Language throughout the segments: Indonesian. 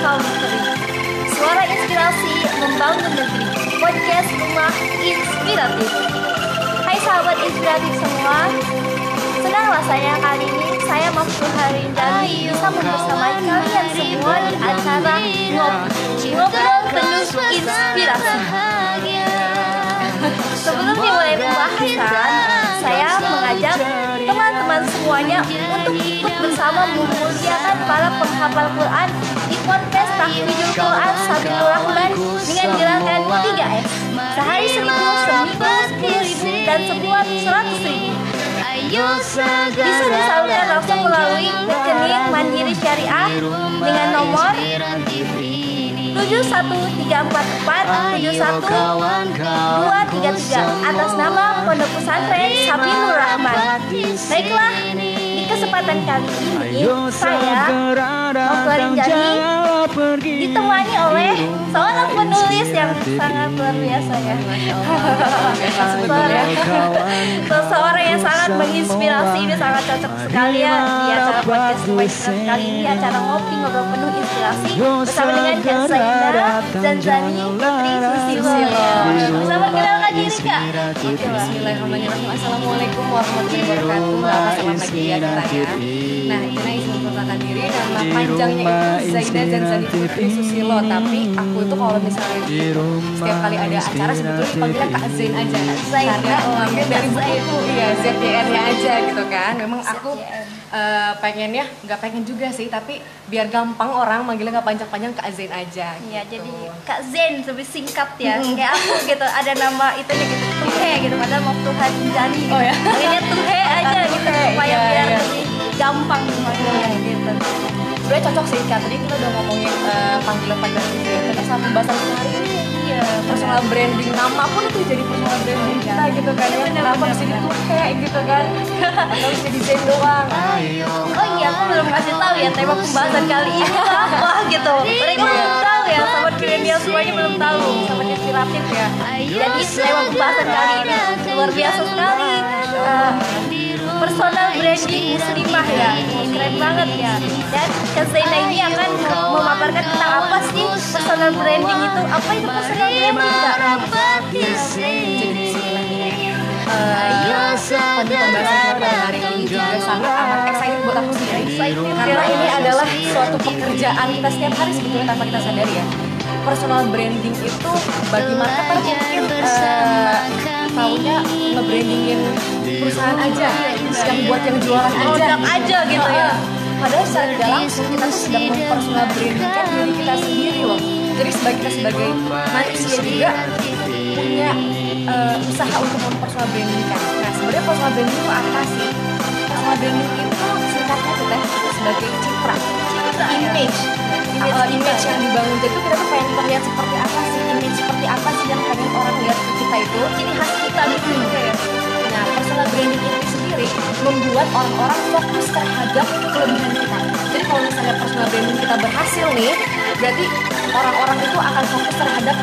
Country. Suara inspirasi membangun negeri. Podcast Rumah Inspiratif. Hai sahabat inspiratif semua. Senang rasanya kali ini saya Maftuh Harindani bisa membersamai kalian semua di acara Ngobrol Penuh Inspirasi. Sebelum dimulai pembahasan, saya mengajak teman-teman semuanya untuk ikut bersama memuliakan para penghafal Quran di podcast Tahfidzul Quran Sabilur Rahman dengan gerakan 3S. Sehari 1.000, seminggu 10.000, dan sebulan 100.000. Bisa disalurkan langsung melalui rekening Mandiri Syariah dengan nomor 71344712233 atas nama Pondok Pesantren Sabilur Rahman. Baiklah, di kesempatan kali ini saya Maftuh ditemani oleh seorang penulis yang sangat luar biasa ya. Seseorang yang sangat menginspirasi, ini sangat cocok sekali ya di acara podcast kali ini, acara ngobrol penuh inspirasi bersama dengan Kak Zaina Zanzani Putri Susilo. Selamat kenalkan diri Kak. Bismillahirrahmanirrahim. Assalamualaikum warahmatullahi wabarakatuh. Selamat pagi ya kita ya. Nah, Ina izin memperkenalkan diri, nama panjangnya itu Zaina Zanzani Putri Susilo. Tapi aku itu kalau misalnya setiap kali ada acara sebetulnya dipanggilnya Kak Zain aja. Karena mungkin dari buku ya ZDR-nya aja gitu kan. Memang aku pengennya, nggak pengen juga sih, tapi biar gampang orang manggilnya nggak panjang-panjang Kak Zain aja. Iya, gitu. jadi Kak Zain lebih singkat ya. Kayak aku gitu, ada nama itu gitu, Tuhe gitu. Padahal Maftuh Harindani gitu. Oh ya. Makanya Tuhe aja gitu supaya biar lebih gampang dipanggilnya gitu. Sebenarnya cocok sih Kak, tadi kita udah ngomongin panggilan-panggilan gitu ya. Tapi sama pembahasan kita hari ini personal branding, nama pun itu jadi personal branding kita gitu kan ya. Kenapa bisa Tuhe gitu kan, atau bisa desain doang. Oh iya, aku belum kasih tahu ya tema pembahasan kali ini tuh apa gitu. Mereka belum tahu ya, sahabat milenial semuanya belum tahu, sahabat inspiratif ya. Jadi tema pembahasan kali ini luar biasa sekali. Personal branding muslimah ya, keren banget ya. Dan Kak Zaina ini akan memaparkan tentang apa sih personal branding itu. Apa itu personal branding Kak? Pembahasan pada hari ini juga sangat amat excited buat aku sendiri, karena ini adalah suatu pekerjaan kita setiap hari sebetulnya tanpa kita sadari ya. Personal branding itu bagi marketer mungkin taunya nge-brandingin perusahaan aja, yang buat yang jualan aja gitu ya. Padahal secara tidak langsung kita tuh sedang mempersonal brandingkan diri kita sendiri loh. Jadi kita sebagai manusia juga punya usaha untuk mempersonal brandingkan. Nah, sebenarnya personal branding itu apa sih? Personal branding itu singkatnya kita sebagai citra, image yang dibangun. Jadi kita tuh pengen terlihat seperti apa sih, image seperti apa sih yang pengen orang lihat ke kita itu, ciri khas kita gitu ya. Nah, personal branding itu sendiri membuat orang-orang fokus terhadap kelebihan kita. Jadi kalau misalnya personal branding kita berhasil nih, berarti orang-orang itu akan fokus terhadap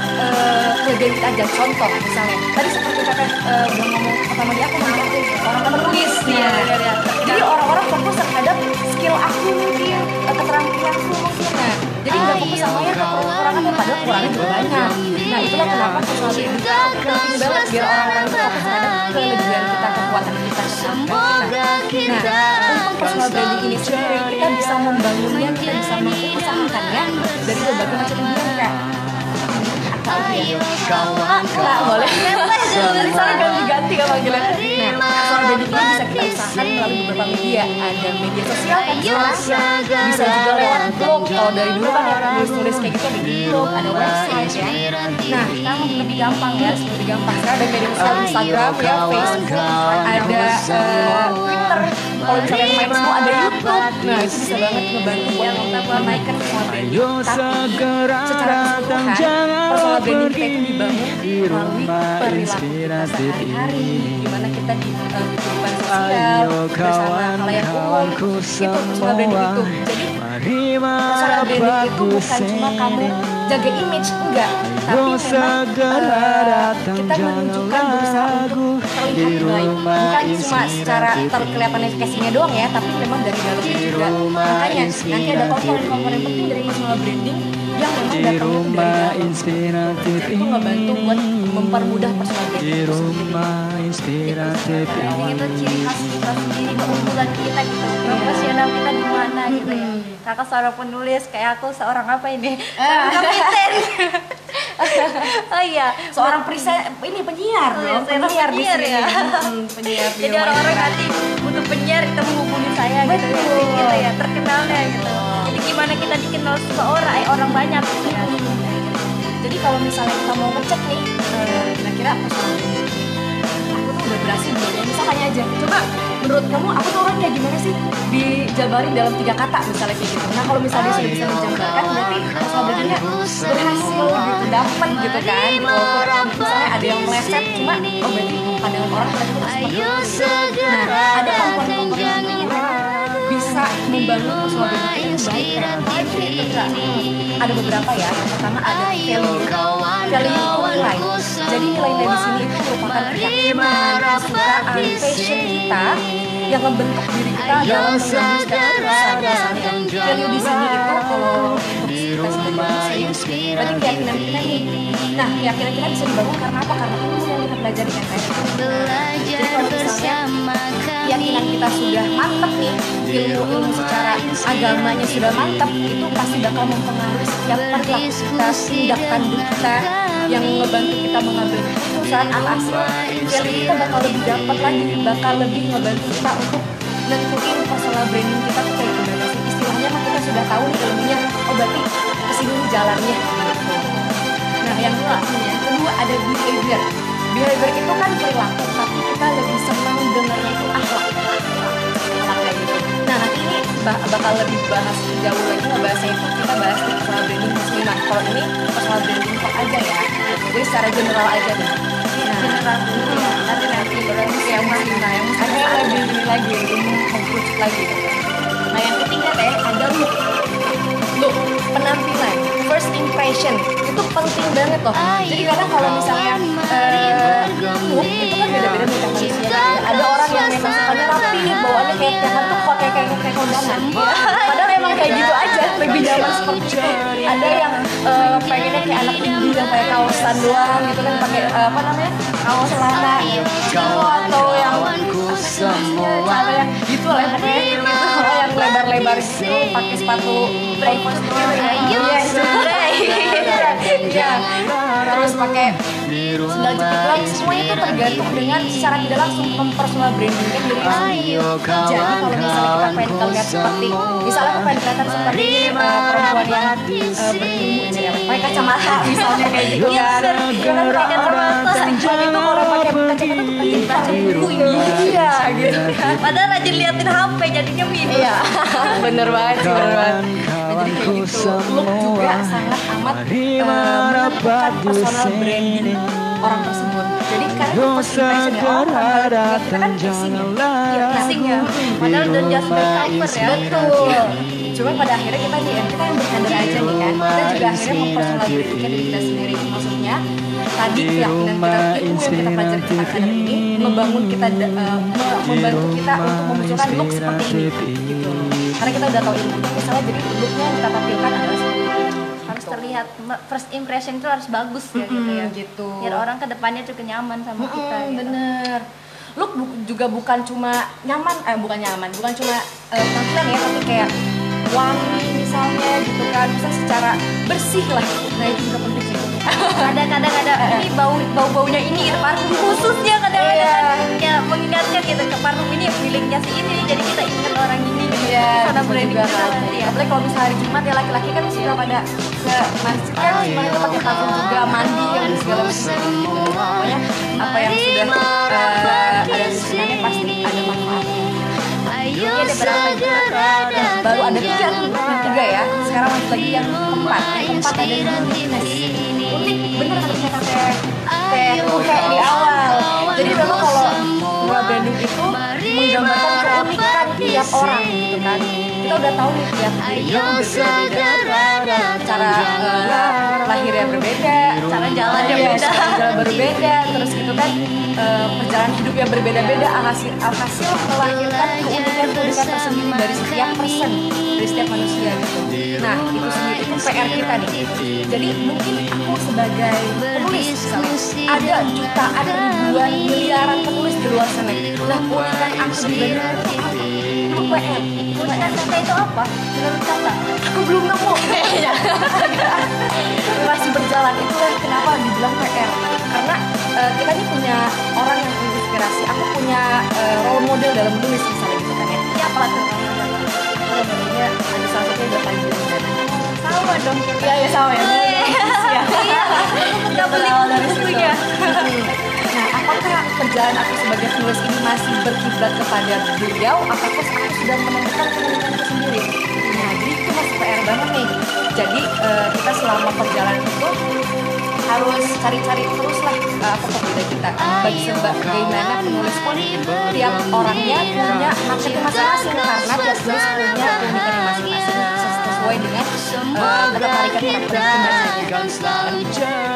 kelebihan kita aja. Contoh misalnya, tadi seperti kata udah ngomong pertama di aku orang menulis ya. Jadi orang-orang fokus terhadap skill aku mungkin, keterampilanku mungkin. Nah, jadi nggak fokus sama ya kekurangan, padahal kurangnya juga banyak. Nah, itulah kenapa personal branding kita penting banget biar orang-orang itu fokus terhadap kelebihan kita, kekuatan kita, keterampilan kita. Nah, untuk personal branding ini sendiri kita bisa membangunnya, kita bisa mengusahakannya dari berbagai macam bidang Kak. Kak boleh. Dari sana ganti-ganti Kak panggilannya. Nah, personal branding ini bisa kita usahakan melalui beberapa media. Ada media sosial kan sekarang, bisa juga lewat blog. Kalau dari dulu kan ya nulis-nulis kayak gitu, ada blog, ada website ya. Nah, sekarang lebih gampang ya, lebih gampang. Sekarang ada media sosial Instagram ya, Facebook, ada Twitter. Kalau misalnya main semua ada YouTube. Nah, itu bisa banget ngebantu buat menaikkan personal branding. Tapi secara keseluruhan personal branding kita itu dibangun melalui perilaku kita sehari-hari, gimana kita di kehidupan sosial bersama khalayak umum, itu personal branding itu. Jadi personal branding itu bukan cuma kamu jaga image, enggak. Tapi memang kita menunjukkan berusaha untuk terlihat baik, bukan cuma secara kelihatan efekasinya doang ya, tapi memang dari dalamnya juga. Makanya nanti ada komponen-komponen penting dari personal branding yang memang datang dari dalam. Itu ngebantu buat mempermudah personal branding itu sendiri. Itu ciri khas kita sendiri, keunggulan kita gitu, profesional kita di mana gitu ya. Kakak seorang penulis, kayak aku seorang apa ini? Kapiten. Oh iya, Seorang penyiar, penyiar di sini. ya. Penyiar. Jadi orang-orang nanti butuh penyiar itu menghubungi saya gitu ya, gitu ya, terkenalnya gitu. Jadi gimana kita dikenal orang banyak gitu ya. Jadi kalau misalnya kita mau ngecek nih, kira-kira personal branding aku tuh udah berhasil belum ya? Misalnya aja, coba menurut kamu aku tuh orang kayak gimana sih? Dijabarin dalam 3 kata misalnya kayak gitu. Nah kalau misalnya dia sudah bisa menjabarkan, berarti personal brandingnya berhasil gitu, dapat gitu kan. Walaupun misalnya ada yang meleset, cuma berarti pandangan orang ternyata seperti itu. Nah ada komponen-komponen yang bisa membangun personal branding yang baik. Ada beberapa ya. Yang pertama ada value nilai. Jadi nilai di sini itu merupakan keyakinan, kesukaan, passion kita yang membentuk diri kita dalam mengambil setiap keputusan. Misalnya value di sini itu kalau untuk kita sebagai muslim, berarti keyakinan kita nih. Nah keyakinan kita bisa dibangun karena apa? Karena ilmu yang kita pelajari kan. Jadi kalau misalnya keyakinan kita sudah mantap nih, ilmu secara agamanya sudah mantap, itu pasti bakal mempengaruhi setiap perilaku kita, tindak tanduk kita yang ngebantu kita mengambil keputusan atas value kita bakal lebih dapat lagi, bakal lebih ngebantu kita untuk nentuin personal branding kita tuh kayak gimana sih. Istilahnya kan kita sudah tahu nih ilmunya, oh berarti kesini jalannya gitu. Nah yang kedua ada behavior. Behavior itu kan perilaku, tapi kita lebih senang dengarnya itu akhlak kayak gitu. Nah nanti ini bakal lebih bahas jauh lagi ngebahasnya itu, kita bahas di personal branding muslimah. Kalau ini personal branding kok aja ya, jadi secara general aja nih. General dulu ya, nanti baru Yang muslimah, yang muslimah lebih ini lagi, lebih mengkerucut lagi. Nah yang ketiga ada look, penampilan, first impression itu penting banget loh. Jadi kadang kalau misalnya look itu kan beda-beda nih manusia. Ada orang yang memang sukanya rapi, bawaannya kayak tiap tuh pakai kayak kondangan. Padahal emang kayak gitu aja, lebih nyaman seperti itu. Ada yang pengennya kayak anak indie yang kayak kaosan doang gitu kan, pakai kaos celana atau yang celana yang gitu lah pokoknya gitu, yang lebar-lebar gitu, pakai sepatu breakfast terus pakai sendal jepit lang, semuanya itu tergantung dengan secara tidak langsung mempersonal branding kan diri sendiri. Jadi kalau misalnya kita pengen terlihat seperti, misalnya aku pengen kelihatan seperti perempuan yang berilmu ya, pakai kacamata misalnya kayak gitu kan, jangan pakai kacamata. Sejauh itu kalau pakai kacamata tuh pakai kacamata iya gitu kan. Padahal rajin liatin HP jadinya minus. Iya, bener banget sih, bener banget. Nah, jadi kayak gitu, look juga sangat amat menentukan personal branding orang tersebut. Jadi karena first impression ya, orang kalau kita kan kissing ya, Padahal udah just by cover ya. Betul. Cuma pada akhirnya kita yang bercanda aja nih kan. Kita juga akhirnya mempersonal brandingkan diri kita sendiri. Maksudnya tadi keyakinan kita, ilmu yang kita pelajari tentang kadar ini membangun kita, membantu kita untuk memunculkan look seperti ini gitu. Karena kita udah tahu ilmunya, misalnya jadi looknya yang kita tampilkan adalah seperti ini. Harus terlihat, first impression itu harus bagus ya gitu ya. Gitu. Biar orang kedepannya juga nyaman sama kita gitu. Bener. Look juga bukan cuma nyaman, bukan cuma tampilan ya, tapi kayak wangi misalnya gitu kan, bisa secara bersih lah. Nah itu juga penting sih. Kadang-kadang ada ini bau-baunya ini gitu, parfum khususnya kadang-kadang ya mengingatkan gitu ke parfum ini miliknya si ini, jadi kita ingat orang ini gitu. Karena branding juga nanti ya. Apalagi kalau misalnya hari Jumat ya laki-laki kan suka pada ke masjid kan, semuanya itu pakai parfum juga, mandi yang segala macam gitu. Pokoknya apa yang sudah ada sebenarnya pasti ada manfaatnya. Ini ada berapa juga? Baru ada tiga ya. Sekarang lanjut lagi yang keempat. Yang keempat ada uniqueness. Unik, bener kata kayak di awal. Jadi memang kalau personal branding itu menggambarkan keunikan tiap orang gitu kan. Kita udah tahu nih tiap dirinya berbeda-beda, cara lahirnya berbeda, Cara jalannya iya, beda. cara jalan berbeda, terus gitu kan perjalanan hidupnya berbeda-beda, alhasil melahirkan keunikan-keunikan tersendiri dari setiap person, dari setiap manusia gitu. Nah itu sendiri itu PR kita nih. Jadi mungkin aku sebagai penulis misalnya, ada jutaan, ribuan, miliaran penulis di luar sana. Nah keunikan aku dibanding itu PR. Keunikan kakak itu apa? Menurut kakak? Aku belum nemu. Masih berjalan, itulah kenapa dibilang PR. Karena kita ini punya orang yang menginspirasi. Aku punya role model dalam menulis misalnya gitu kan ya. Siapa tuh? Role modelnya ada salah satunya udah Panji dan Sama dong kita. iya ya sama ya. Iya. Nggak beli bukunya. Nah, apakah kerjaan aku sebagai penulis ini masih berkiblat kepada beliau? Apakah aku sudah menemukan keunikanku sendiri? Nah, jadi itu masih PR banget nih. Jadi kita selama perjalanan itu harus cari-cari terus lah apa pembeda kita. Bagaimana penulis pun tiap orangnya punya marketnya masing-masing karena tiap penulis punya keunikannya masing-masing sesuai dengan ketertarikan karakter pembacanya.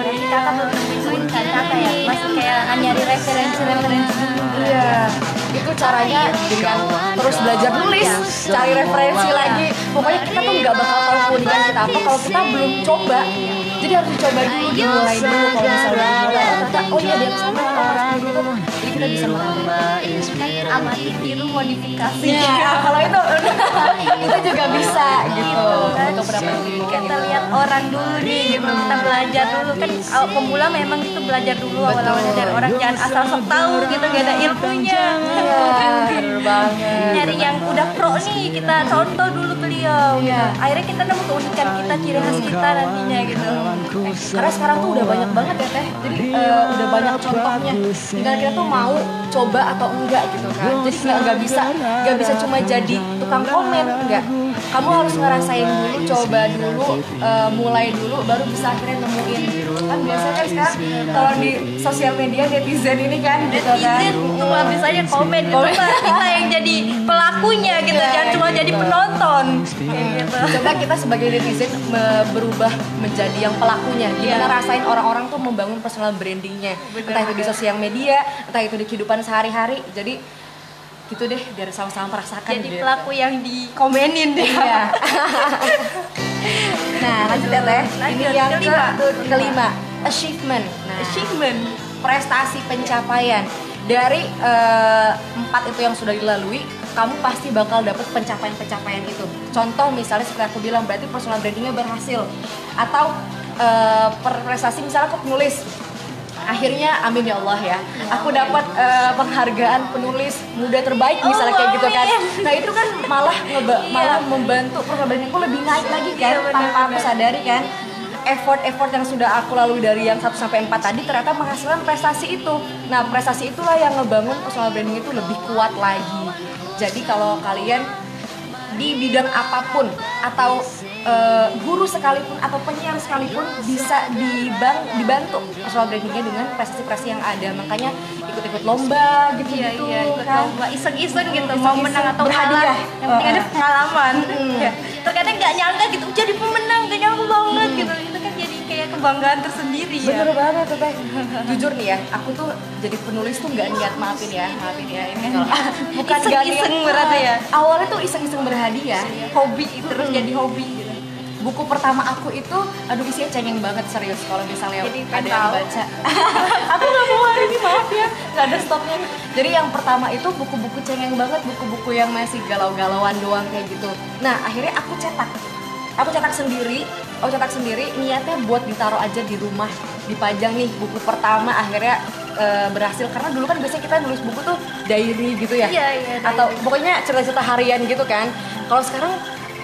Jadi kakak belum nemuin kakak ya, masih kayak nyari referensi-referensi dulu. Iya, itu caranya dengan terus belajar nulis, cari referensi lagi. Pokoknya kita tuh nggak bakal tahu keunikan kita apa kalau kita belum coba. Jadi harus dicoba dulu, dimulai dulu. Kalau misalnya dimulai, ternyata oh iya dia kesana orang gitu. Jadi kita bisa melakukan Amati tiru modifikasi. ya, kalau itu juga bisa gitu. Untuk pendapat pendidikan Kita lihat orang dulu nih gitu, kita belajar dulu kan pemula memang itu belajar dulu awal-awalnya dari orang, jangan asal sok tahu gitu, gak ada ilmunya. Iya, bener banget. Nyari yang udah pro nih, kita contoh dulu beliau. Iya. Akhirnya kita nemu keunikan kita, ciri khas kita nantinya gitu. Karena sekarang tuh udah banyak banget ya teh, jadi udah banyak contohnya. Tinggal kita tuh mau coba atau enggak gitu kan. Jadi nggak bisa cuma jadi tukang komen, enggak. Kamu harus ngerasain dulu, coba dulu, mulai dulu, baru bisa akhirnya nemuin. Kan biasanya kan sekarang kalau di sosial media netizen ini kan, gitu kan. Netizen cuma bisanya komen, coba kita yang jadi pelakunya gitu, jangan cuma jadi penonton. Kayak gitu. Coba kita sebagai netizen berubah menjadi yang pelakunya. Gimana rasain orang-orang tuh membangun personal brandingnya, entah itu di sosial media, entah itu di kehidupan sehari-hari. Jadi gitu deh, biar sama-sama merasakan. Jadi gitu. pelaku yang dikomenin deh. Iya. Nah, lanjut ya teh. Ini Lanjut, yang kelima. achievement. Nah, Achievement. prestasi pencapaian. Dari 4 itu yang sudah dilalui, kamu pasti bakal dapet pencapaian-pencapaian itu. Contoh misalnya seperti aku bilang, berarti personal brandingnya berhasil. Atau prestasi misalnya aku penulis, akhirnya amin ya Allah ya, aku dapat penghargaan penulis muda terbaik misalnya kayak gitu kan. Nah itu kan malah membantu personal brandingku lebih naik lagi kan, Iya, benar, tanpa aku benar. sadari kan. Effort yang sudah aku lalui dari yang 1 sampai 4 tadi ternyata menghasilkan prestasi itu. Nah prestasi itulah yang ngebangun personal branding itu lebih kuat lagi. Jadi kalau kalian di bidang apapun atau guru sekalipun atau penyiar sekalipun bisa dibantu personal brandingnya dengan prestasi-prestasi yang ada. Makanya ikut-ikut lomba gitu Iya, ikut kan. lomba iseng-iseng gitu, Iseng-iseng, mau menang atau berhadiah. kalah, yang penting ada pengalaman. Ya. Terkadang nggak nyangka gitu, jadi pemenang, gak nyangka banget gitu. Itu kan jadi kayak kebanggaan tersendiri ya. Bener banget tuh teh. Jujur nih ya, aku tuh jadi penulis tuh nggak niat, maafin ya ini kalau bukan nggak niat. Iseng-iseng berarti ya. Awalnya tuh iseng-iseng berhadiah, Hobi terus jadi hobi gitu. buku pertama aku itu aduh isinya cengeng banget serius kalau misalnya Jadi ada pengen yang tahu. baca. Aku nggak mau hari ini, maaf ya nggak ada stoknya. Jadi yang pertama itu buku-buku cengeng banget, buku-buku yang masih galau-galauan doang kayak gitu. Nah akhirnya aku cetak sendiri niatnya buat ditaruh aja di rumah, dipajang nih buku pertama. Akhirnya berhasil karena dulu kan biasanya kita nulis buku tuh diary gitu ya. Iya, diary. Atau pokoknya cerita-cerita harian gitu kan. Kalau sekarang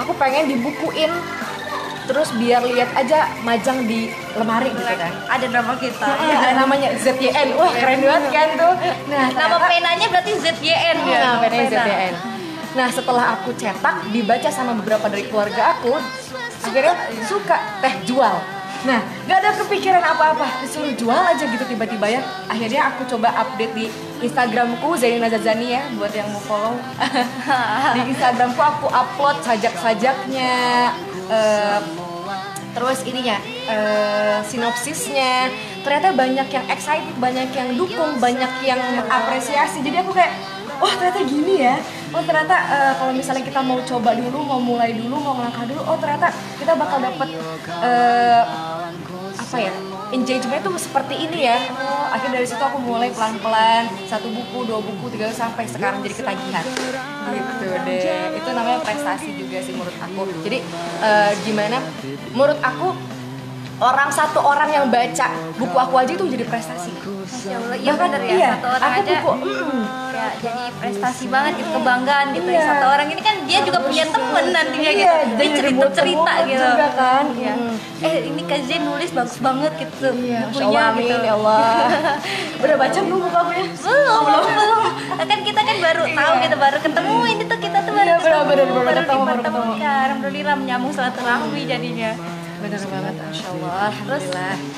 aku pengen dibukuin, terus biar lihat aja majang di lemari gitu kan. Ada nama kita. Ada namanya ZYN. Wah, keren banget kan tuh. Nah, Nama penanya berarti ZYN ya. nah, penanya ZYN. Nah, setelah aku cetak, dibaca sama beberapa dari keluarga aku, akhirnya suka, teh jual. Nah, gak ada kepikiran apa-apa, disuruh jual aja gitu tiba-tiba ya. Akhirnya aku coba update di Instagramku Zainina Zazani ya, buat yang mau follow. Di Instagramku aku upload sajak-sajaknya, terus ininya, sinopsisnya. Ternyata banyak yang excited, banyak yang dukung, banyak yang mengapresiasi. Jadi aku kayak, wah ternyata gini ya. Oh ternyata kalau misalnya kita mau coba dulu, mau mulai dulu, mau melangkah dulu, oh ternyata kita bakal dapet apa ya, engagement tuh seperti ini ya. Oh, akhirnya dari situ aku mulai pelan-pelan, 1 buku, 2 buku, 3 sampai sekarang jadi ketagihan. Gitu deh. Itu namanya prestasi juga sih menurut aku. Jadi gimana? Menurut aku satu orang yang baca buku aku aja itu jadi prestasi. Masya Allah, iya bener ya, iya, satu orang aku aja buku, ya jadi prestasi banget gitu, kebanggaan gitu ya. Satu orang ini kan dia juga punya temen nantinya gitu, dia cerita-cerita gitu juga kan. Iya. Ini Kak Zain nulis bagus banget gitu bukunya Amin, gitu. ya Allah. Udah baca belum buku aku ya? Belum. Kan kita kan baru tahu gitu, baru ketemu ini tuh, kita tuh baru ketemu, baru dipertemukan. Alhamdulillah menyambung silaturahmi jadinya. Bener banget, Masya Allah. Terus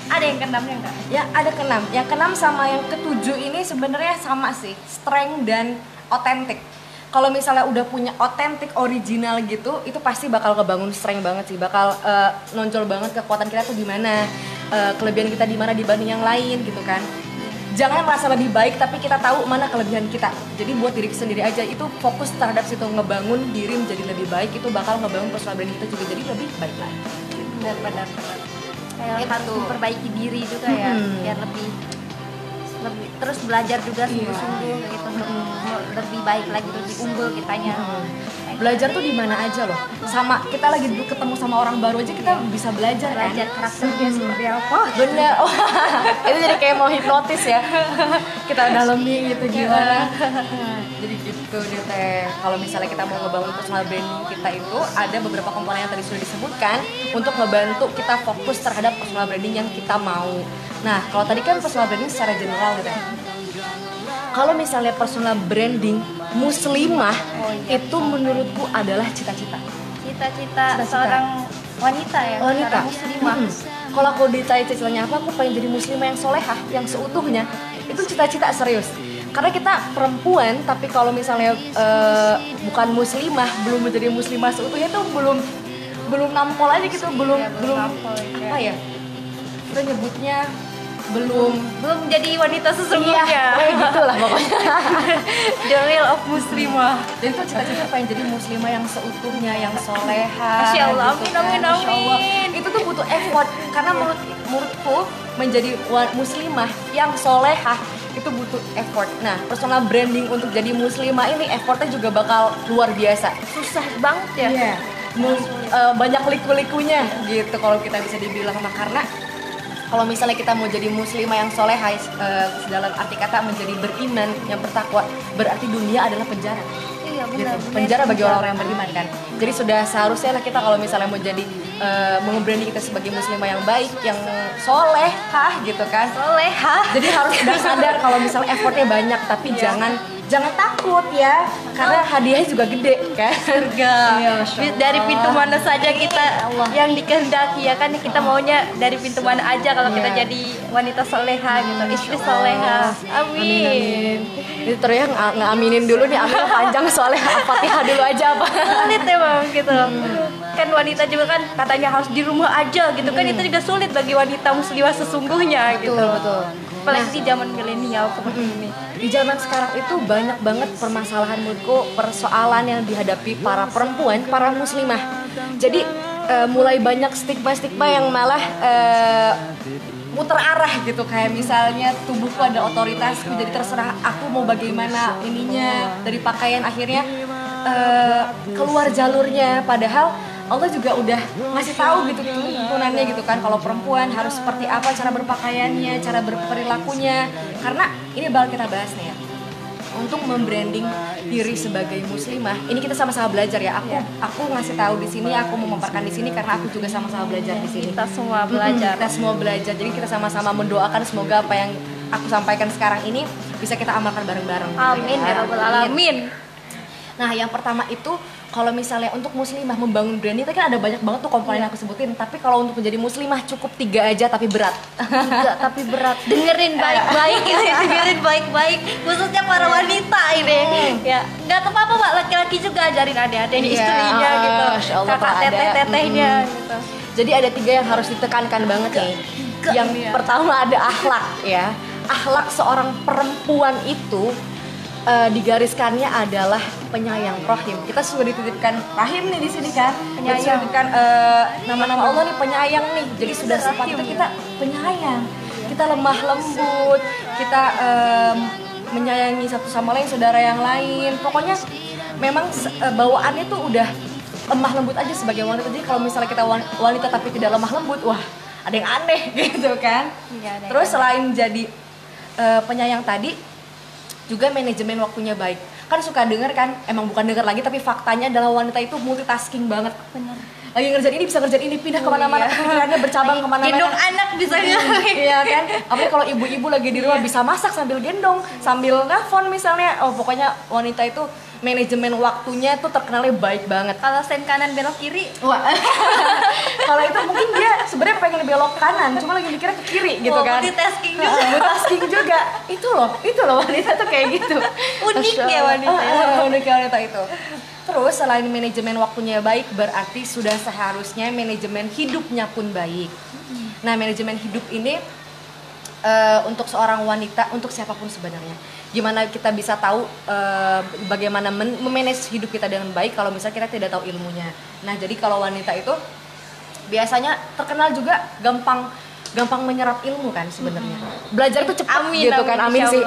ada yang keenamnya nggak? Ya ada keenam. Yang keenam sama yang ketujuh ini sebenarnya sama sih, strength dan otentik. Kalau misalnya udah punya otentik original gitu, itu pasti bakal kebangun strength banget sih, bakal nonjol banget kekuatan kita tuh di mana, kelebihan kita di mana dibanding yang lain gitu kan. Jangan merasa lebih baik tapi kita tahu mana kelebihan kita. Jadi buat diri sendiri aja, itu fokus terhadap situ, ngebangun diri menjadi lebih baik, itu bakal ngebangun personal branding kita juga jadi lebih baik lagi. Benar. Kayak harus memperbaiki diri juga ya, biar lebih terus belajar juga sungguh-sungguh gitu, untuk lebih baik lagi, lebih unggul kitanya. Belajar tuh di mana aja loh. Sama kita lagi dulu ketemu sama orang baru aja kita bisa belajar kan. Karakternya seperti apa. Bener. Oh, itu jadi kayak mau hipnotis ya. Kita dalemi gitu gimana. Jadi gitu deh Teh. Kalau misalnya kita mau ngebangun personal branding kita itu ada beberapa komponen yang tadi sudah disebutkan untuk ngebantu kita fokus terhadap personal branding yang kita mau. Nah, kalau tadi kan personal branding secara general gitu. Kalau misalnya personal branding muslimah, itu menurutku adalah cita-cita seorang wanita ya, wanita muslimah. Kalau aku ditanya cita-citanya apa, aku pengen jadi muslimah yang solehah, yang seutuhnya. Itu cita-cita serius. Karena kita perempuan, tapi kalau misalnya bukan muslimah, belum menjadi muslimah seutuhnya itu belum nampol aja gitu, belum apa ya? Kita nyebutnya belum jadi wanita sesungguhnya. Kayak gitulah pokoknya. The real of muslimah. Jadi itu cita-cita pengen jadi muslimah yang seutuhnya, yang soleha. Masya Allah, gitu amin. Itu tuh butuh effort, karena menurutku menjadi muslimah yang soleha itu butuh effort. Nah, personal branding untuk jadi muslimah ini effortnya juga bakal luar biasa. Susah banget ya. Iya. Banyak liku-likunya gitu kalau kita bisa dibilang. Nah, karena kalau misalnya kita mau jadi muslimah yang solehah, dalam arti kata menjadi beriman, yang bertakwa, berarti dunia adalah penjara. Iya benar. Gitu. Penjara bagi orang-orang yang beriman kan. Jadi sudah seharusnya lah kita kalau misalnya mau jadi membranding kita sebagai muslimah yang baik, yang solehah gitu kan. Solehah. Jadi harus udah sadar kalau misalnya effortnya banyak, tapi jangan takut ya, karena hadiahnya juga gede kan. Surga. Dari pintu mana saja kita yang dikehendaki ya kan, kita maunya dari pintu mana aja kalau kita jadi wanita soleha gitu, istri soleha. Amin. Ini terus ya ngaminin dulu nih, amin panjang soalnya Fatihah dulu aja apa. Sulit emang gitu. Kan wanita juga kan katanya harus di rumah aja gitu kan, itu juga sulit bagi wanita muslimah sesungguhnya gitu. Betul. Apalagi di zaman milenial seperti ini. Di zaman sekarang itu banyak banget permasalahan menurutku, persoalan yang dihadapi para perempuan, para muslimah. Jadi mulai banyak stigma-stigma yang malah muter arah gitu, kayak misalnya tubuhku ada otoritasku, jadi terserah aku mau bagaimana ininya, dari pakaian akhirnya keluar jalurnya, padahal Allah juga udah ngasih tahu gitu tuntunannya gitu kan, kalau perempuan harus seperti apa cara berpakaiannya, cara berperilakunya. Karena ini bakal kita bahas nih ya, untuk membranding diri sebagai muslimah. Ini kita sama-sama belajar ya. Aku ngasih tahu di sini, aku mau memaparkan di sini karena aku juga sama-sama belajar di sini. Kita semua belajar. Kita semua belajar. Jadi kita sama-sama mendoakan semoga apa yang aku sampaikan sekarang ini bisa kita amalkan bareng-bareng. Amin ya rabbal alamin. Nah, yang pertama itu kalau misalnya untuk muslimah membangun branding itu kan ada banyak banget tuh komponen yang aku sebutin, tapi kalau untuk menjadi muslimah cukup 3 aja tapi berat. 3 tapi berat. Dengerin baik-baik ini, dengerin baik-baik, khususnya para wanita ini. Ya, nggak apa-apa Pak, laki-laki juga ajarin adik-adiknya, istrinya gitu, kakak teteh-tetehnya gitu. Jadi ada 3 yang harus ditekankan banget nih. Yang pertama ada akhlak ya. Akhlak seorang perempuan itu digariskannya adalah penyayang, rahim. Kita sudah dititipkan rahim nih di sini kan. Penyayang. Sudah dititipkan nama-nama Allah nih penyayang nih. Jadi sudah sepatutnya kita penyayang. Kita lemah lembut, kita menyayangi satu sama lain, saudara yang lain. Pokoknya memang bawaannya tuh udah lemah lembut aja sebagai wanita. Jadi kalau misalnya kita wanita tapi tidak lemah lembut, wah ada yang aneh gitu kan. Ya, terus selain jadi penyayang tadi, juga manajemen waktunya baik. Kan suka denger kan, emang bukan denger lagi tapi faktanya adalah wanita itu multitasking banget. Benar. Lagi ngerjain ini bisa ngerjain ini, pindah kemana-mana, pikirannya bercabang kemana-mana. Gendong anak bisa iya kan. Apalagi kalau ibu-ibu lagi di rumah bisa masak sambil gendong, sambil nelfon misalnya. Oh pokoknya wanita itu manajemen waktunya tuh terkenalnya baik banget. Kalau sen kanan belok kiri, wah. Kalau itu mungkin dia sebenarnya pengen belok kanan, cuma lagi mikirnya ke kiri gitu kan. Multitasking juga. Multitasking juga. Itu loh wanita tuh kayak gitu. Unik ya wanita. Unik ya wanita itu. Terus selain manajemen waktunya baik, berarti sudah seharusnya manajemen hidupnya pun baik. Nah, manajemen hidup ini untuk seorang wanita, untuk siapapun sebenarnya. Gimana kita bisa tahu bagaimana memanage hidup kita dengan baik kalau misalnya kita tidak tahu ilmunya. Nah, jadi kalau wanita itu biasanya terkenal juga gampang menyerap ilmu kan sebenarnya. Belajar itu cepat gitu kan, amin sih.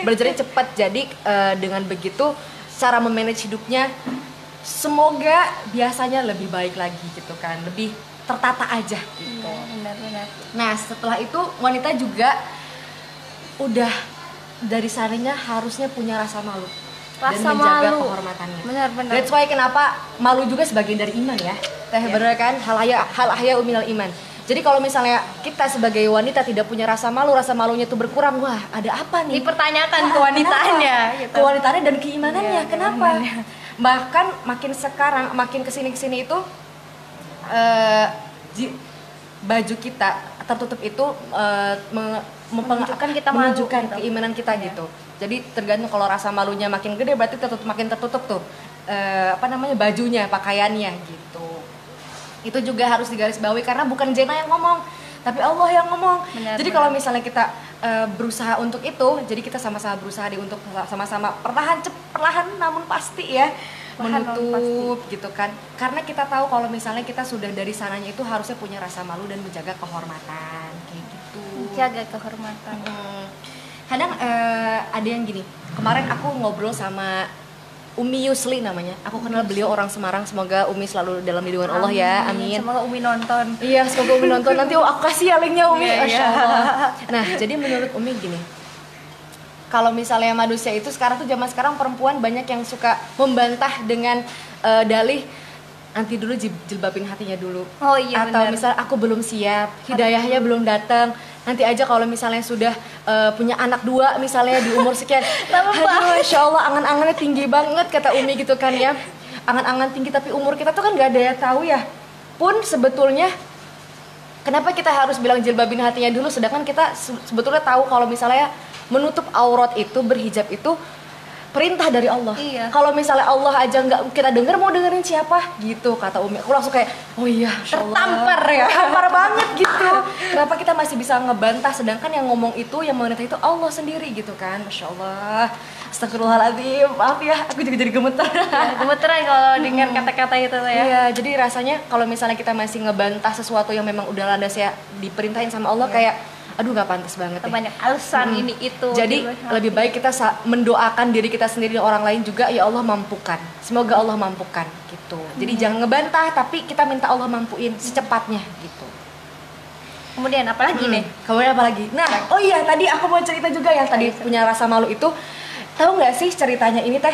Belajarnya cepat, jadi dengan begitu cara memanage hidupnya semoga biasanya lebih baik lagi gitu kan, lebih tertata aja gitu. Benar-benar. Nah setelah itu wanita juga udah dari sananya harusnya punya rasa malu dan menjaga kehormatannya. Benar-benar. That's why kenapa malu juga sebagian dari iman ya. Bener kan, hal ahya minal iman. Jadi kalau misalnya kita sebagai wanita tidak punya rasa malunya itu berkurang, wah ada apa nih? Dipertanyakan kewanitaannya, gitu. Kewanitaannya dan keimanannya, Iya, kenapa? Bahkan makin kesini itu baju kita tertutup itu menunjukkan keimanan kita gitu. Jadi tergantung kalau rasa malunya makin gede berarti makin tertutup tuh bajunya, pakaiannya gitu. Itu juga harus digarisbawahi karena bukan Jena yang ngomong, tapi Allah yang ngomong. Jadi kalau misalnya kita berusaha untuk itu, jadi kita sama-sama berusaha untuk sama-sama perlahan namun pasti ya menutup gitu kan. Karena kita tahu kalau misalnya kita sudah dari sananya itu harusnya punya rasa malu dan menjaga kehormatan kayak gitu. Jaga kehormatan. Kadang ada yang gini. Kemarin aku ngobrol sama Umi Yusli namanya. Aku kenal beliau orang Semarang. Semoga Umi selalu dalam lindungan Allah ya. Amin. Semoga Umi nonton. Iya, semoga Umi nonton. Nanti aku kasih ya linknya Umi. Masya Allah. Nah, jadi menurut Umi gini. Kalau misalnya manusia itu sekarang tuh zaman sekarang perempuan banyak yang suka membantah dengan dalih nanti dulu jilbabin hatinya dulu. Oh iya atau benar. misal aku belum siap, hidayahnya belum datang. Nanti aja kalau misalnya sudah punya anak 2 misalnya di umur sekian. Aduh, Insya Allah angan-angannya tinggi banget kata Umi gitu kan ya. Angan-angan tinggi tapi umur kita tuh kan gak ada yang tahu ya. Pun sebetulnya kenapa kita harus bilang jilbabin hatinya dulu sedangkan kita sebetulnya tahu kalau misalnya menutup aurat itu, berhijab itu perintah dari Allah. Iya. Kalau misalnya Allah aja nggak kita denger, mau dengerin siapa? Gitu kata Umi. Aku langsung kayak, oh iya, tertampar ya. Tertampar banget gitu. Kenapa kita masih bisa ngebantah sedangkan yang ngomong itu, yang memerintah itu Allah sendiri gitu kan? Masya Allah. Astagfirullahaladzim. Maaf ya, aku juga jadi gemeter. Ya, gemeteran kalau dengar kata-kata itu ya. Iya, jadi rasanya kalau misalnya kita masih ngebantah sesuatu yang memang udah landasnya diperintahin sama Allah kayak aduh nggak pantas banget ya. Banyak alasan ini itu. Jadi lebih baik kita mendoakan diri kita sendiri dan orang lain juga, ya Allah mampukan. Semoga Allah mampukan gitu. Jadi jangan ngebantah tapi kita minta Allah mampuin secepatnya gitu. Kemudian apalagi nih? Kemudian apalagi? Nah, oh iya tadi aku mau cerita juga yang tadi punya rasa malu itu. Tahu nggak sih ceritanya ini teh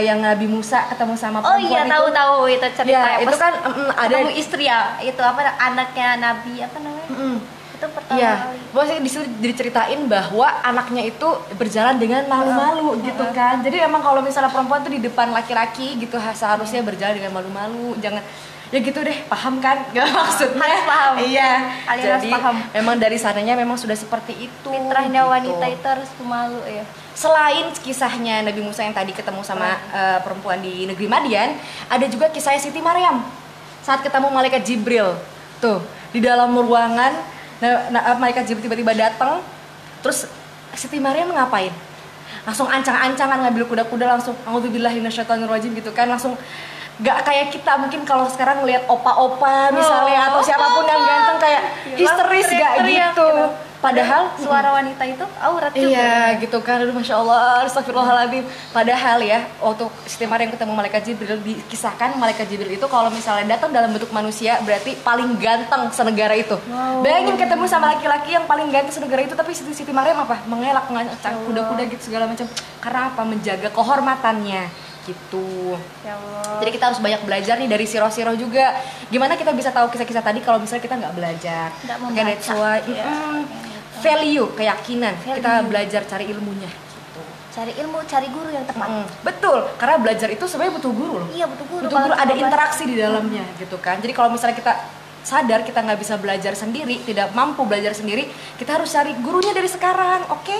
yang Nabi Musa ketemu sama Oh perempuan iya, itu? tahu itu cerita. Ya, itu kan ada ketemu istri ya, itu apa anaknya Nabi apa namanya? Itu pertama Iya, kali. bosnya disitu diceritain bahwa anaknya itu berjalan dengan malu-malu gitu kan. Jadi emang kalau misalnya perempuan tuh di depan laki-laki gitu seharusnya berjalan dengan malu-malu, jangan ya gitu deh, paham kan? Gak maksudnya. Harus paham. Iya. Kalian Jadi harus paham. memang dari sananya memang sudah seperti itu. Fitrahnya gitu. wanita itu harus pemalu ya. Selain kisahnya Nabi Musa yang tadi ketemu sama perempuan di negeri Madian, ada juga kisahnya Siti Maryam saat ketemu malaikat Jibril. Tuh, di dalam ruangan malaikat Jibril tiba-tiba datang, terus Siti Maryam ngapain? Langsung ancang-ancangan ngambil kuda-kuda, langsung a'udzubillahi minasyaitonirrajim gitu kan, langsung gak kayak kita mungkin kalau sekarang ngelihat opa-opa misalnya atau siapapun yang ganteng kayak histeris gak gitu. Padahal suara wanita itu aurat juga. Iya gitu kan, aduh Masya Allah, astagfirullahaladzim. Padahal ya, waktu Siti Maryam ketemu malaikat Jibril, dikisahkan malaikat Jibril itu kalau misalnya datang dalam bentuk manusia berarti paling ganteng senegara itu. Bayangin ketemu sama laki-laki yang paling ganteng senegara itu, tapi Siti Maryam apa? Mengelak, mengacak kuda-kuda gitu segala macam. Karena apa? Menjaga kehormatannya gitu. Ya Allah. Jadi kita harus banyak belajar nih dari sirah-sirah juga. Gimana kita bisa tahu kisah-kisah tadi kalau misalnya kita nggak belajar? Nggak Oke, membaca. that's why, value, keyakinan. Kita belajar cari ilmunya. Gitu. Cari ilmu, cari guru yang tepat. Betul, karena belajar itu sebenarnya butuh guru loh. Iya, butuh guru. Butuh guru, ada interaksi di dalamnya gitu kan. Jadi kalau misalnya kita sadar kita nggak bisa belajar sendiri, tidak mampu belajar sendiri, kita harus cari gurunya dari sekarang, oke?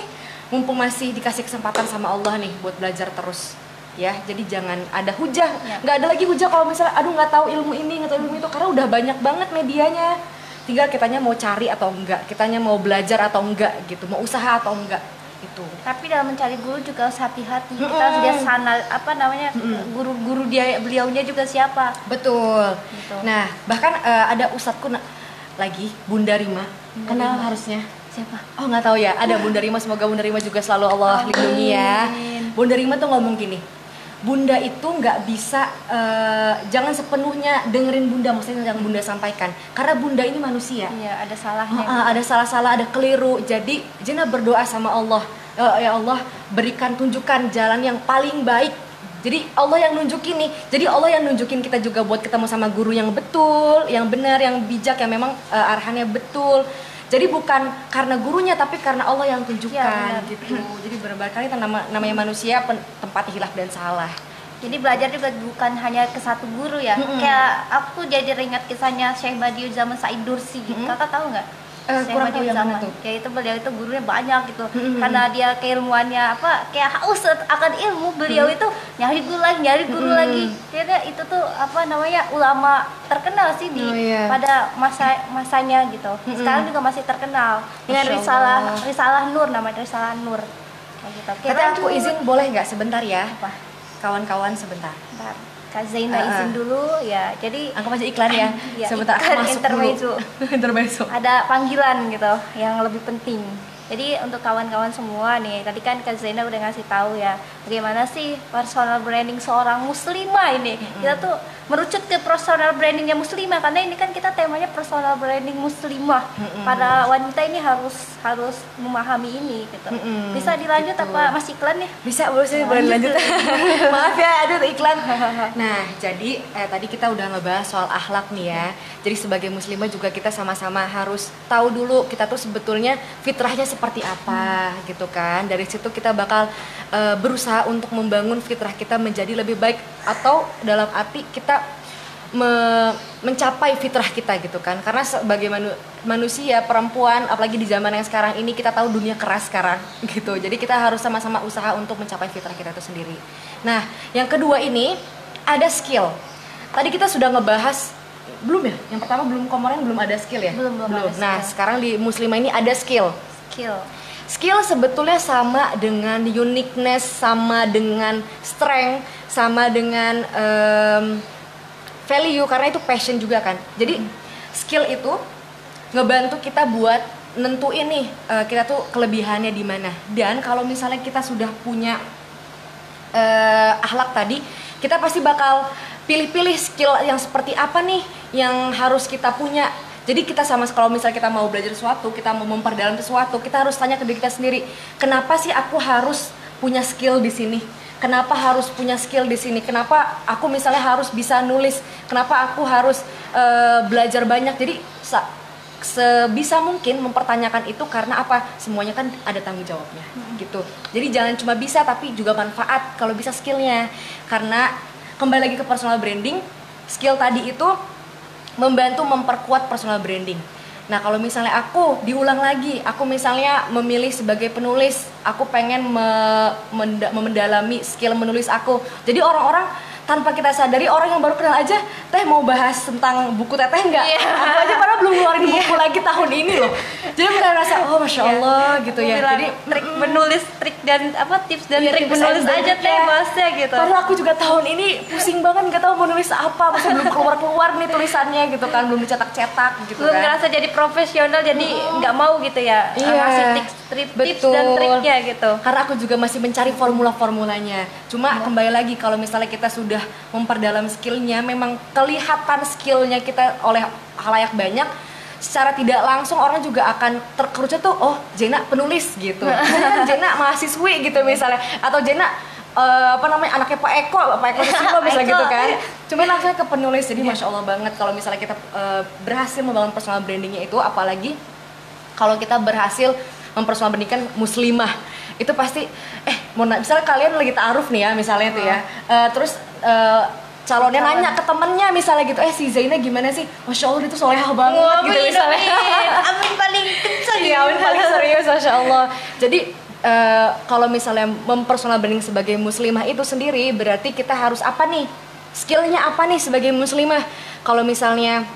Mumpung masih dikasih kesempatan sama Allah nih buat belajar terus. Ya, jadi jangan ada hujah, nggak ada lagi hujah kalau misalnya aduh nggak tahu ilmu ini, nggak tahu ilmu itu, karena udah banyak banget medianya. Tinggal kitanya mau cari atau enggak, kitanya mau belajar atau enggak gitu, mau usaha atau enggak itu. Tapi dalam mencari guru juga harus hati-hati. Kita harus lihat sana apa namanya guru-guru beliaunya juga siapa. Betul. Gitu. Nah, bahkan ada ustadku lagi Bunda Rima, kenal harusnya. Siapa? Oh nggak tahu ya, ada Bunda Rima, semoga Bunda Rima juga selalu Allah lindungi ya. Bunda Rima tuh ngomong gini, Bunda itu nggak bisa, jangan sepenuhnya dengerin Bunda, maksudnya yang Bunda sampaikan, karena Bunda ini manusia. Iya, ada salahnya. Ada salah-salah, ada keliru. Jadi Jena berdoa sama Allah, ya Allah berikan tunjukkan jalan yang paling baik. Jadi Allah yang nunjukin nih, jadi Allah yang nunjukin kita juga buat ketemu sama guru yang betul, yang benar, yang bijak, yang memang arahannya betul. Jadi bukan karena gurunya tapi karena Allah yang tunjukkan gitu. Jadi benar-benar kali namanya manusia tempat hilaf dan salah. Jadi belajar juga bukan hanya ke satu guru ya. Kayak aku jadi ingat kisahnya Syekh Badiou zaman Said Nursi. Kakak tahu nggak? Syekh Kurang tahu Badiou yang mana zaman. tuh. Ya itu beliau itu gurunya banyak gitu. Karena dia keilmuannya apa? Kayak haus akan ilmu, beliau itu nyari guru lagi. Jadi itu tuh apa namanya ulama terkenal sih di pada masanya gitu. Sekarang juga masih terkenal dengan risalah Nur, namanya risalah Nur. Kayak gitu. Tapi aku izin boleh nggak sebentar ya? Apa? Kawan-kawan sebentar. Bentar. Kak Zaina izin dulu ya. Jadi anggap aja iklan ya. Ya, sebentar aku masuk intermezzo. dulu. Intermezzo. Ada panggilan gitu yang lebih penting. Jadi untuk kawan-kawan semua nih, tadi kan Kak Zaina udah ngasih tahu ya bagaimana sih personal branding seorang muslimah ini. Kita tuh merucut ke personal brandingnya muslimah karena ini kan kita temanya personal branding muslimah. Para wanita ini harus memahami ini gitu. Bisa dilanjut gitu. Apa masih iklan nih? Bisa, boleh lanjut. Maaf ya, aduh iklan. Nah, jadi tadi kita udah ngebahas soal akhlak nih ya. Jadi sebagai muslimah juga kita sama-sama harus tahu dulu kita tuh sebetulnya fitrahnya seperti apa gitu kan. Dari situ kita bakal berusaha untuk membangun fitrah kita menjadi lebih baik, atau dalam arti kita mencapai fitrah kita gitu kan. Karena sebagai manusia perempuan, apalagi di zaman yang sekarang ini, kita tahu dunia keras sekarang gitu. Jadi kita harus sama-sama usaha untuk mencapai fitrah kita itu sendiri. Nah, yang kedua ini ada skill. Tadi kita sudah ngebahas belum ya? Yang pertama belum ada skill ya? Belum. Nah, sekarang di muslimah ini ada skill. Skill sebetulnya sama dengan uniqueness, sama dengan strength, sama dengan value, karena itu passion juga kan. Jadi skill itu ngebantu kita buat nentuin nih kita tuh kelebihannya di mana. Dan kalau misalnya kita sudah punya akhlak tadi, kita pasti bakal pilih-pilih skill yang seperti apa nih yang harus kita punya. Jadi kita kalau misalnya kita mau belajar sesuatu, kita mau memperdalam sesuatu, kita harus tanya ke diri kita sendiri, kenapa sih aku harus punya skill di sini? Kenapa harus punya skill di sini? Kenapa aku misalnya harus bisa nulis? Kenapa aku harus belajar banyak? Jadi sebisa mungkin mempertanyakan itu karena apa? Semuanya kan ada tanggung jawabnya gitu. Jadi jangan cuma bisa tapi juga manfaat kalau bisa skillnya. Karena kembali lagi ke personal branding, skill tadi itu membantu memperkuat personal branding. Nah kalau misalnya aku diulang lagi, aku misalnya memilih sebagai penulis, aku pengen mendalami skill menulis aku. Jadi orang-orang tanpa kita sadari, orang yang baru kenal aja, Teh mau bahas tentang buku Teteh nggak? Aku aja padahal belum ngeluarin buku lagi tahun ini loh. Jadi mereka rasa, oh Masya Allah gitu ya. Jadi trik menulis, trik dan tips dan trik menulis aja Teh bahasnya gitu. Padahal aku juga tahun ini pusing banget nggak tahu mau nulis apa, masih belum keluar nih tulisannya gitu kan, belum dicetak-cetak gitu belum kan. ngerasa jadi profesional, jadi nggak mau gitu ya. Ngasih tips dan triknya gitu. Karena aku juga masih mencari formula-formulanya. Cuma kembali lagi kalau misalnya kita sudah memperdalam skillnya, memang kelihatan skillnya kita oleh halayak banyak, secara tidak langsung orang juga akan terkerucut tuh, oh Jena penulis gitu. Jena mahasiswi gitu misalnya, atau Jena anaknya Pak Eko Susilo bisa gitu kan. Cuma langsung ke penulis. Jadi Masya Allah banget kalau misalnya kita berhasil membangun personal brandingnya itu, apalagi kalau kita berhasil mempersonal brandingkan muslimah, itu pasti misalnya kalian lagi ta'aruf nih ya misalnya tuh ya, terus calonnya nanya ke temennya misalnya gitu, si Zaina gimana sih? Masya Allah dia tuh solehah banget gitu misalnya. Amin paling kenceng. Iya, amin paling serius, Masya Allah. Jadi kalau misalnya mempersonal branding sebagai muslimah itu sendiri, berarti kita harus apa nih? Skillnya apa nih sebagai muslimah? Kalau misalnya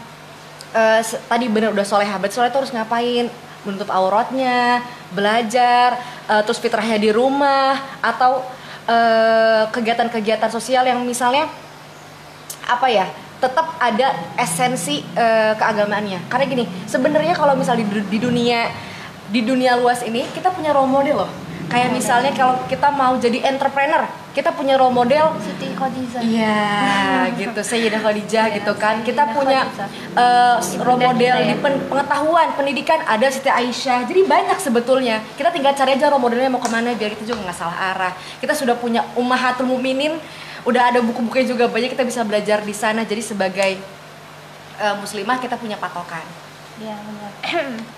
tadi bener udah solehah, berarti soleh itu harus ngapain? Menutup auratnya, belajar, terus fitrahnya di rumah, atau kegiatan-kegiatan sosial yang misalnya apa ya, tetap ada esensi keagamaannya. Karena gini, sebenarnya kalau misalnya di dunia luas ini kita punya role model loh. Kayak misalnya kalau kita mau jadi entrepreneur, kita punya role model Siti Khadijah. Iya, gitu, Sayyidah Khadijah gitu kan. Kita punya role model di pengetahuan, pendidikan, ada Siti Aisyah. Jadi banyak sebetulnya. Kita tinggal cari aja role modelnya mau kemana biar kita juga nggak salah arah. Kita sudah punya Ummahatul Mukminin, udah ada buku-bukunya juga banyak, kita bisa belajar di sana. Jadi sebagai muslimah kita punya patokan. Iya benar.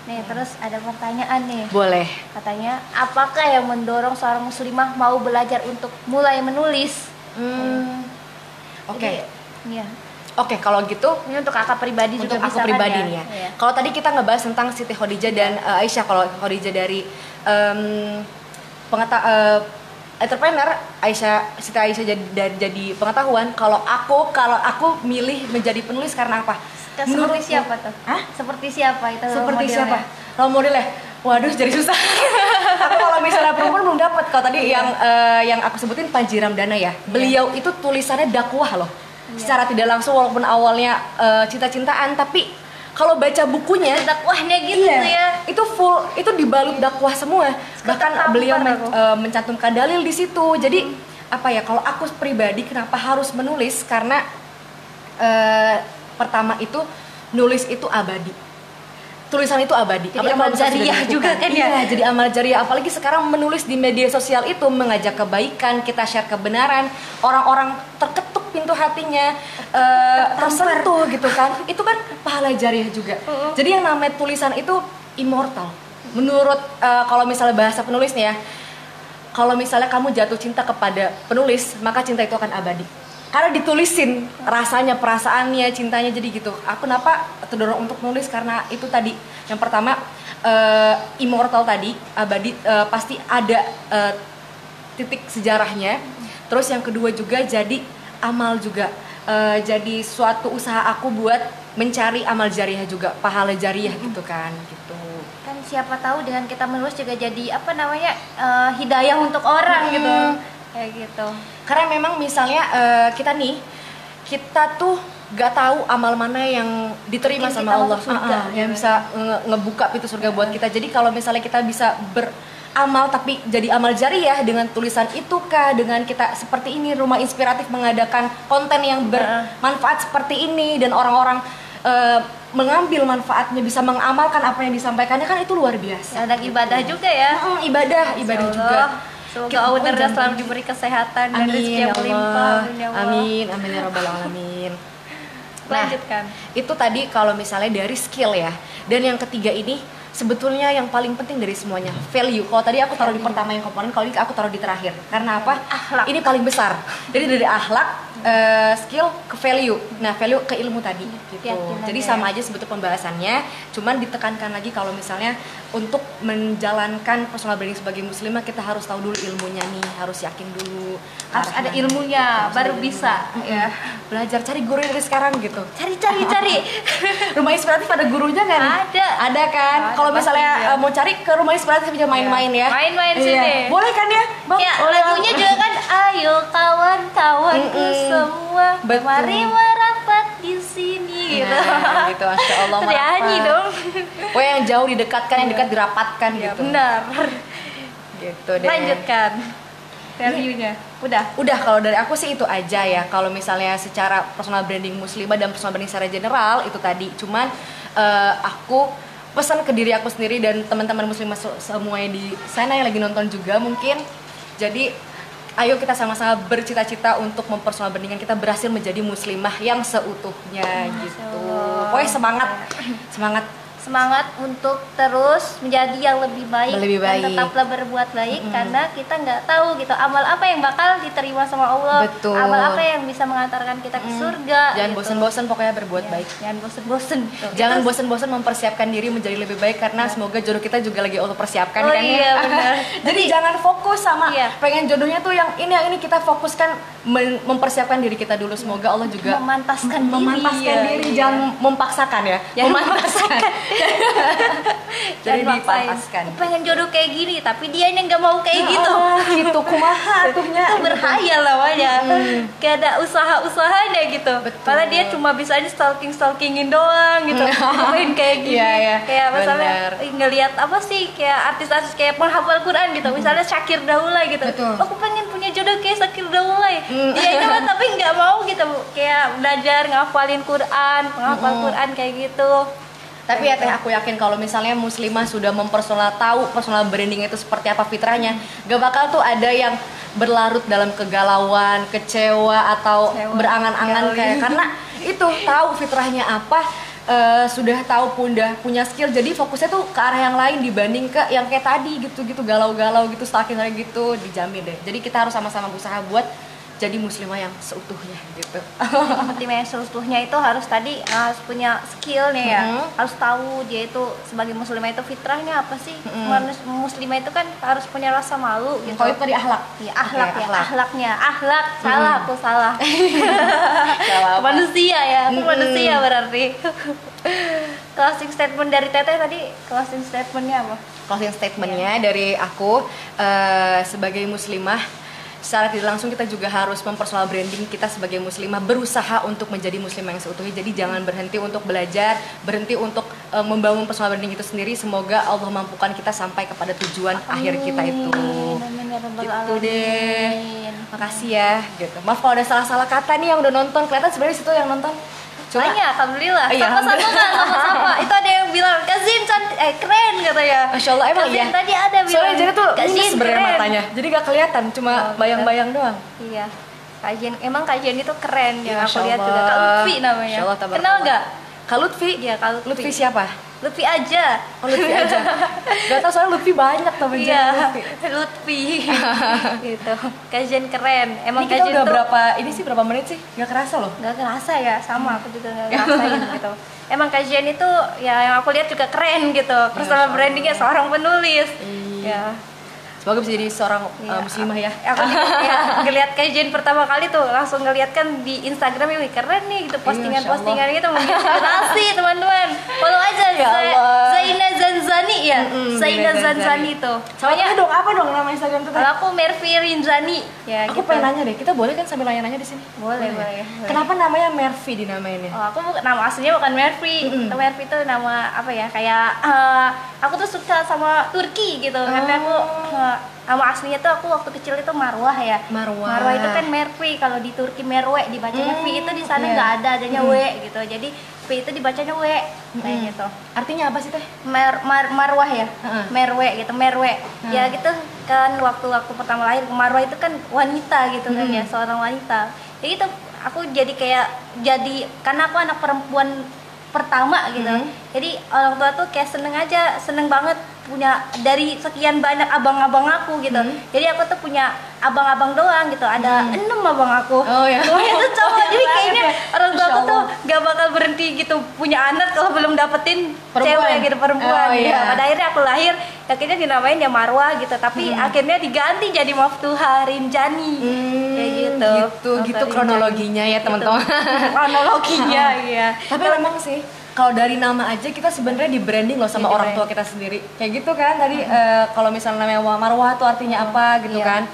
Nih terus ada pertanyaan nih. Boleh. Katanya, apakah yang mendorong seorang muslimah mau belajar untuk mulai menulis? Oke. Iya. Oke, kalau gitu Ini untuk kakak pribadi untuk juga aku bisa pribadi kan nih ya. Iya. Kalau tadi kita ngebahas tentang Siti Khadijah dan Aisyah. Kalau Khadijah dari entrepreneur, Siti Aisyah jadi pengetahuan. Kalau aku milih menjadi penulis karena apa? Seperti siapa tuh? Hah? Seperti siapa itu? Seperti siapa? Role modelnya? Waduh, jadi susah. Aku kalau misalnya perempuan belum dapat. Kalau tadi yang aku sebutin Panji Ramdana ya. Beliau itu tulisannya dakwah loh. Secara tidak langsung walaupun awalnya cinta-cintaan, tapi kalau baca bukunya dakwahnya gitu ya. Itu full, itu dibalut dakwah semua. Bahkan beliau mencantumkan dalil di situ. Jadi apa ya? Kalau aku pribadi kenapa harus menulis? Karena pertama itu nulis itu abadi, tulisan itu abadi. Jadi amal jariah juga kan ya? Iya, jadi amal jariah. Apalagi sekarang menulis di media sosial itu mengajak kebaikan, kita share kebenaran, orang-orang terketuk pintu hatinya, tersentuh gitu kan. Itu kan pahala jariah juga. Jadi yang namanya tulisan itu immortal. Menurut kalau misalnya bahasa penulis nih ya, kalau misalnya kamu jatuh cinta kepada penulis, maka cinta itu akan abadi. Karena ditulisin rasanya, perasaannya, cintanya, jadi gitu. Aku kenapa terdorong untuk nulis karena itu tadi. Yang pertama immortal tadi, abadi, pasti ada titik sejarahnya. Terus yang kedua juga jadi amal juga, jadi suatu usaha aku buat mencari amal jariah juga, pahala jariah gitu kan, gitu. Kan siapa tahu dengan kita menulis juga jadi hidayah untuk orang gitu. Kayak gitu. Karena memang misalnya kita tuh gak tahu amal mana yang diterima sama Allah, yang bisa ngebuka pintu surga buat kita. Jadi kalau misalnya kita bisa beramal tapi jadi amal jariah dengan tulisan itu kah, dengan kita seperti ini, Rumah Inspiratif mengadakan konten yang bermanfaat seperti ini dan orang-orang mengambil manfaatnya, bisa mengamalkan apa yang disampaikannya, kan itu luar biasa. Ada ibadah juga ya. Ibadah juga. Semoga ownernya selalu diberi kesehatan dan rezeki yang melimpah. Amin, amin ya rabbal alamin. Lanjutkan. Itu tadi kalau misalnya dari skill ya. Dan yang ketiga ini sebetulnya yang paling penting dari semuanya, value. Kalau tadi aku taruh di pertama yang komponen, kalau ini aku taruh di terakhir. Karena apa? Akhlak. Ini paling besar. Jadi dari akhlak, skill ke value. Nah, value ke ilmu tadi gitu. Jadi sama aja sebetulnya pembahasannya, cuman ditekankan lagi kalau misalnya untuk menjalankan personal branding sebagai muslimah, kita harus tahu dulu ilmunya nih, harus yakin dulu. Harus ada ilmunya baru bisa ya. Belajar, cari guru dari sekarang gitu. Cari. Rumah inspiratif ada gurunya kan? Ada kan? Kalau misalnya mau cari ke rumah inspiratif aja main-main ya. Main-main sini. Boleh kan ya? Bang? Ya, lagunya juga kan ayo kawan-kawanku semua, mari merapat di sini gitu. Nah, gitu, Masya Allah. Nyanyi dong. Oh, yang jauh didekatkan, yang dekat dirapatkan gitu. Benar. Gitu deh. Lanjutkan. Value-nya. Udah kalau dari aku sih itu aja ya. Kalau misalnya secara personal branding muslimah dan personal branding secara general itu tadi. Cuman aku pesan ke diri aku sendiri dan teman-teman muslimah semuanya di sana yang lagi nonton juga mungkin. Jadi ayo kita sama-sama bercita-cita untuk mempersonal brandingkan kita berhasil menjadi muslimah yang seutuhnya gitu. Pokoknya semangat untuk terus menjadi yang lebih baik, baik. Dan tetaplah berbuat baik karena kita nggak tahu gitu amal apa yang bakal diterima sama Allah. Betul. Amal apa yang bisa mengantarkan kita ke surga. Jangan gitu. bosan-bosan pokoknya berbuat baik. Jangan bosan-bosan. Jangan bosan-bosan mempersiapkan diri menjadi lebih baik karena semoga jodoh kita juga lagi Allah persiapkan kan iya, ya. Benar. Jadi jangan fokus sama pengen jodohnya tuh yang ini kita fokuskan mempersiapkan diri kita dulu. Semoga Allah juga memantaskan diri. Jangan memaksakan ya. Memantaskan. Jadi dipaksakan. Aku pengen jodoh kayak gini, tapi dia yang nggak mau kayak gitu. Gitu, kumaha tuhnya. Itu berhayal namanya. Kayak ada usaha-usahanya gitu. Padahal dia cuma bisa aja stalkingin doang gitu. Pengen kayak gini. Kayak misalnya ngelihat apa sih kayak artis-artis kayak penghafal Quran gitu. Misalnya Syakir Daulay gitu. Aku pengen punya jodoh kayak Syakir Daulay. Dia itu tapi nggak mau gitu. Kayak belajar ngafalin Quran, penghafal Quran kayak gitu. Tapi ya teh, aku yakin kalau misalnya muslimah sudah tahu personal branding itu seperti apa fitrahnya, gak bakal tuh ada yang berlarut dalam kegalauan, kecewa atau berangan-angan kayak karena itu tahu fitrahnya apa, sudah tahu punya skill, jadi fokusnya tuh ke arah yang lain dibanding ke yang kayak tadi gitu galau-galau gitu, stalking kayak gitu, dijamin deh. Jadi kita harus sama-sama berusaha buat jadi muslimah yang seutuhnya gitu. Muslimah yang seutuhnya itu harus punya skill nih ya. Harus tahu dia itu sebagai muslimah itu fitrahnya apa sih. Muslimah itu kan harus punya rasa malu gitu. Kalau itu tadi akhlak. Ya, akhlaknya. Aku salah. Manusia ya. Manusia berarti. Closing statement dari Teteh tadi, closing statementnya apa? Closing statementnya dari aku sebagai muslimah, secara tidak langsung kita juga harus mempersonal branding kita sebagai muslimah, berusaha untuk menjadi muslimah yang seutuhnya. Jadi jangan berhenti untuk belajar, berhenti untuk membangun personal branding itu sendiri. Semoga Allah mampukan kita sampai kepada tujuan akhir kita itu. Gitu deh. Makasih ya. Gitu. Maaf kalau ada salah-salah kata nih yang udah nonton. Kelihatan sebenarnya situ yang nonton. Iya, alhamdulillah. Sama-sama. Itu ada yang bilang, Kazin keren katanya. Masya Allah, emang Kazin iya. tadi ada bilang. Soalnya jadi tuh Kazin sebenarnya matanya. Jadi gak kelihatan, cuma bayang-bayang doang. Iya. Kajian itu keren ya. Aku Masya lihat juga. Allah. Kak Lutfi namanya. Masya Allah, Kenal nggak? Kak Lutfi? Iya, Kak Lutfi. Lutfi siapa? Lutfi aja. Oh, Lutfi aja. Gak tau soalnya Lutfi banyak temen. Iya, Lutfi. Gitu. Kajian keren. Emang ini kita kajian udah tuh berapa menit sih? Gak kerasa loh. Gak kerasa ya, sama aku juga gak ngerasain gitu. Emang kajian itu ya yang aku lihat juga keren gitu. Personal brandingnya seorang penulis. Ya. Semoga bisa jadi seorang muslimah ya. Aku ngeliat kajian pertama kali tuh langsung ngeliat kan di Instagram ya, wih keren nih gitu, postingan-postingan gitu menginspirasi teman-teman. Follow aja Ya Allah. Zaina Zanzani ya. Zaina Zanzani tuh. Soalnya apa dong nama Instagram tuh? Kalau aku Mervi Rinzani ya. Aku gitu. pengen nanya deh, kita boleh kan sambil nanya-nanya di sini? Boleh. Kenapa namanya Mervi dinamainnya? Oh, aku nama aslinya bukan Mervi. Mervi itu nama apa ya? Kayak aku tuh suka sama Turki gitu. Karena aku nama aslinya tuh aku waktu kecil itu Marwah ya. Marwah itu kan Mervi, kalau di Turki Merwe dibacanya V, itu di sana nggak adanya W gitu. Jadi V itu dibacanya W kayak gitu. Artinya apa sih teh? Marwah ya. Merwe gitu, Merwe. Ya gitu. kan waktu pertama lahir Marwah itu kan wanita gitu kan ya, seorang wanita. Jadi itu aku jadi karena aku anak perempuan pertama gitu. Jadi orang tua tuh kayak seneng banget punya dari sekian banyak abang-abang aku gitu. Jadi aku tuh punya abang-abang doang gitu. Ada 6 abang aku. Oh ya. Semuanya tuh cowok. Jadi kayaknya orang tua aku tuh gak bakal berhenti gitu punya anak kalau belum dapetin cewek gitu, perempuan. Ya, pada akhirnya aku lahir, akhirnya dinamain ya Marwah gitu. Tapi akhirnya diganti jadi Maftuha Rinjani. Kayak gitu kronologinya ya teman-teman. Kronologinya iya. Tapi memang sih kalau dari nama aja kita sebenarnya di branding loh sama orang tua kita sendiri. Kayak gitu kan tadi kalau misalnya namanya Marwah tuh artinya apa gitu kan.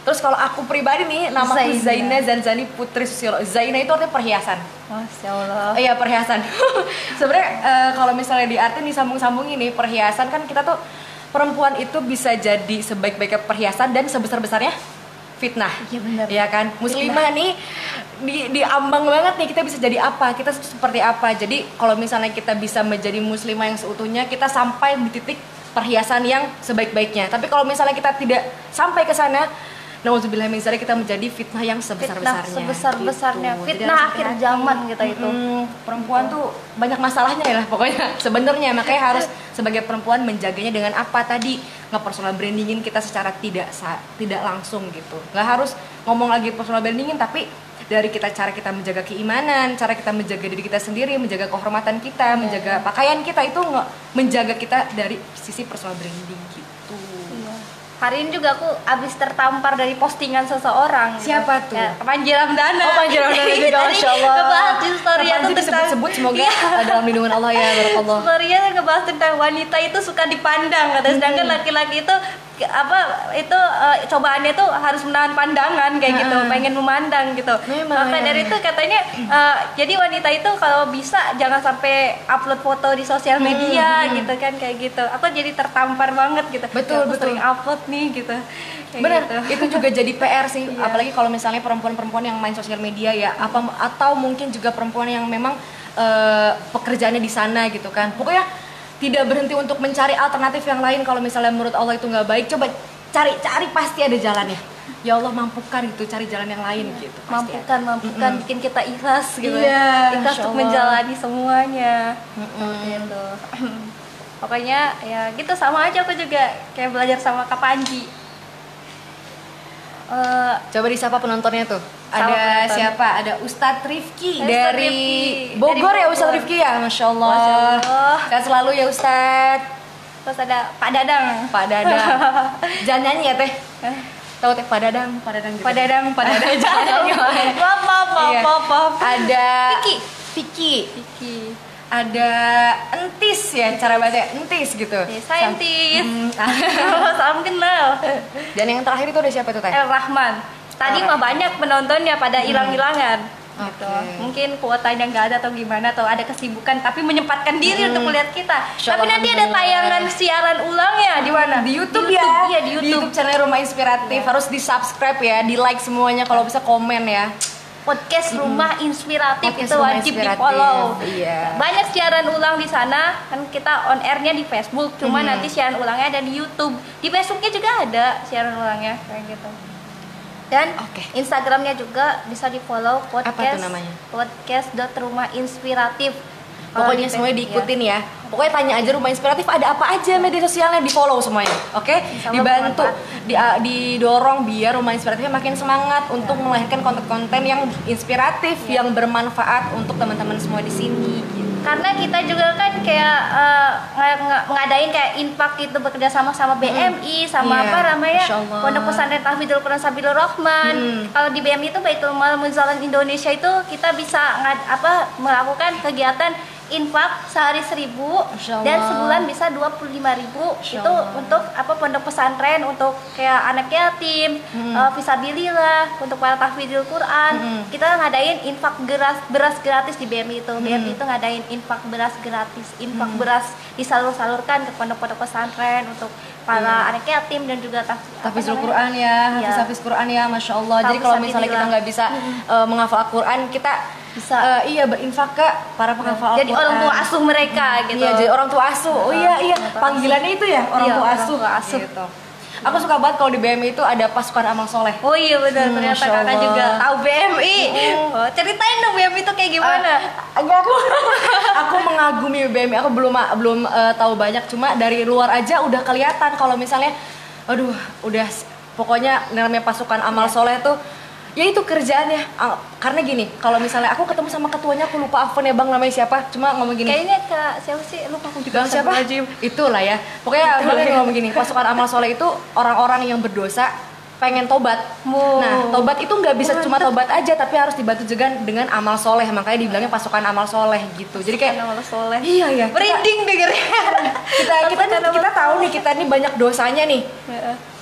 Terus kalau aku pribadi nih namaku Zaina Zanzani Putri Susilo. Zaina itu artinya perhiasan. Masya Allah. Iya perhiasan. Sebenarnya kalau misalnya diartin disambung-sambung ini perhiasan kan kita tuh perempuan itu bisa jadi sebaik-baiknya perhiasan dan sebesar-besarnya fitnah. Iya benar. Ya kan? Muslimah nih diambang banget nih kita bisa jadi apa, kita seperti apa. Jadi kalau misalnya kita bisa menjadi muslimah yang seutuhnya, kita sampai di titik perhiasan yang sebaik-baiknya. Tapi kalau misalnya kita tidak sampai ke sana, nauzubillah min dzalik, kita menjadi fitnah yang sebesar-besarnya. Sebesar-besarnya. Gitu. Fitnah akhir zaman kita itu. Perempuan tuh banyak masalahnya ya pokoknya sebenarnya, makanya harus sebagai perempuan menjaganya dengan apa tadi, nge-personal brandingin kita secara tidak langsung gitu. Nggak harus ngomong lagi personal brandingin, tapi dari cara kita menjaga keimanan, cara kita menjaga diri kita sendiri, menjaga kehormatan kita, menjaga pakaian kita, itu menjaga kita dari sisi personal branding gitu. Hari ini juga aku abis tertampar dari postingan seseorang. Siapa tuh? Ya, Panji Ramdana. Oh, Panji Ramdana juga, Masya Allah. Ngebahas di story itu tentang disebut-sebut, semoga dalam lindungan Allah ya, barakallah. Story-nya ngebahas tentang wanita itu suka dipandang, katanya, sedangkan laki-laki itu cobaannya tuh harus menahan pandangan kayak gitu, pengen memandang gitu. Maka dari itu katanya jadi wanita itu kalau bisa jangan sampai upload foto di sosial media gitu kan, kayak gitu. Aku jadi tertampar banget gitu. Betul. Sering upload nih gitu. Bener, itu juga jadi PR sih. Apalagi kalau misalnya perempuan-perempuan yang main sosial media ya, atau mungkin juga perempuan yang memang pekerjaannya di sana gitu kan. Pokoknya tidak berhenti untuk mencari alternatif yang lain. Kalau misalnya menurut Allah itu nggak baik, coba cari pasti ada jalannya. Ya Allah mampukan gitu, cari jalan yang lain gitu. Mampukan bikin kita ikhlas gitu. Ikhlas untuk menjalani semuanya. Gitu. Pokoknya ya gitu, sama aja aku juga kayak belajar sama Kak Panji. Coba disapa penontonnya tuh. Ada siapa? Ada Ustadz Rifki dari Bogor ya, Ustadz Rifki ya, Masya Allah. Sehat selalu ya Ustadz. Terus ada Pak Dadang. Jangan nyanyi ya teh. Tahu teh Pak Dadang gitu. Pak Dadang. Jangan nyanyi. Maaf. Ada Vicky. Ada Entis ya, cara baca Entis gitu. Saintis. Salam kenal. Dan yang terakhir itu ada siapa tuh teh? Rahman. Tadi mah banyak penontonnya pada hilang-hilangan. Gitu. Mungkin kuotanya nggak ada atau gimana, atau ada kesibukan tapi menyempatkan diri untuk melihat kita. Tapi nanti ada tayangan siaran ulangnya di mana? Di YouTube ya. Iya, di YouTube channel Rumah Inspiratif. Harus di-subscribe ya, di-like semuanya, kalau bisa komen ya. Podcast Rumah Inspiratif itu wajib di-follow. Iya. Banyak siaran ulang di sana. Kan kita on air-nya di Facebook, cuma nanti siaran ulangnya ada di YouTube. Di Facebooknya juga ada siaran ulangnya kayak gitu. Dan Instagramnya juga bisa di-follow, podcast. Apa tuh namanya? Podcast.rumahinspiratif. Pokoknya semuanya diikutin ya. Pokoknya tanya aja Rumah Inspiratif ada apa aja media sosialnya, di-follow semuanya. Oke? Dibantu, didorong biar Rumah Inspiratifnya makin semangat untuk melahirkan konten-konten yang inspiratif, yang bermanfaat untuk teman-teman semua di sini gitu. Karena kita juga kan kayak ngadain kayak infak itu, bekerja sama BMI sama apa namanya, Pondok Pesantren Tahfidzul Quran Sabilur Rahman. Kalau di BMI itu Baitul Mal Munzalan Indonesia itu kita bisa melakukan kegiatan infak sehari 1.000 dan sebulan bisa 25.000. Itu untuk pondok pesantren, untuk kayak anak yatim, fisabilillah, untuk para tahfidzul Quran. Kita ngadain infak beras gratis di BMI itu. BMI itu ngadain infak beras gratis, infak beras disalur-salurkan ke pondok-pondok pesantren untuk para anak yatim dan juga tahfidzul Quran ya, hafiz Quran ya, Masya Allah. Jadi kalau misalnya kita nggak bisa menghafal Al-Quran, kita bisa berinfak ke para penghafal Al-Quran. Jadi orang tua asuh mereka gitu. Iya, jadi orang tua asuh. Oh iya, panggilannya itu ya, orang tua asuh. Gitu. Aku suka banget kalau di BMI itu ada pasukan amal soleh. Oh iya benar, ternyata Masya kakak Allah. juga tahu BMI. Oh, ceritain dong BMI itu kayak gimana? Aku mengagumi BMI. Aku belum tahu banyak, cuma dari luar aja udah kelihatan kalau misalnya, aduh, udah pokoknya namanya pasukan amal soleh tuh. Ya itu kerjaannya, karena gini, kalau misalnya aku ketemu sama ketuanya, aku lupa apa ya bang namanya siapa, cuma ngomong gini. Kayaknya Kak siapa sih? Lupa aku juga. Bang siapa? Itulah ya. Pokoknya bang ngomong gini, pasukan amal soleh itu orang-orang yang berdosa pengen tobat. Nah, tobat itu nggak bisa cuma tobat aja, tapi harus dibantu juga dengan amal soleh. Makanya dibilangnya pasukan amal soleh gitu. Jadi kayak amal soleh. Iya ya. Merinding dengernya. Kita tahu nih kita nih banyak dosanya nih.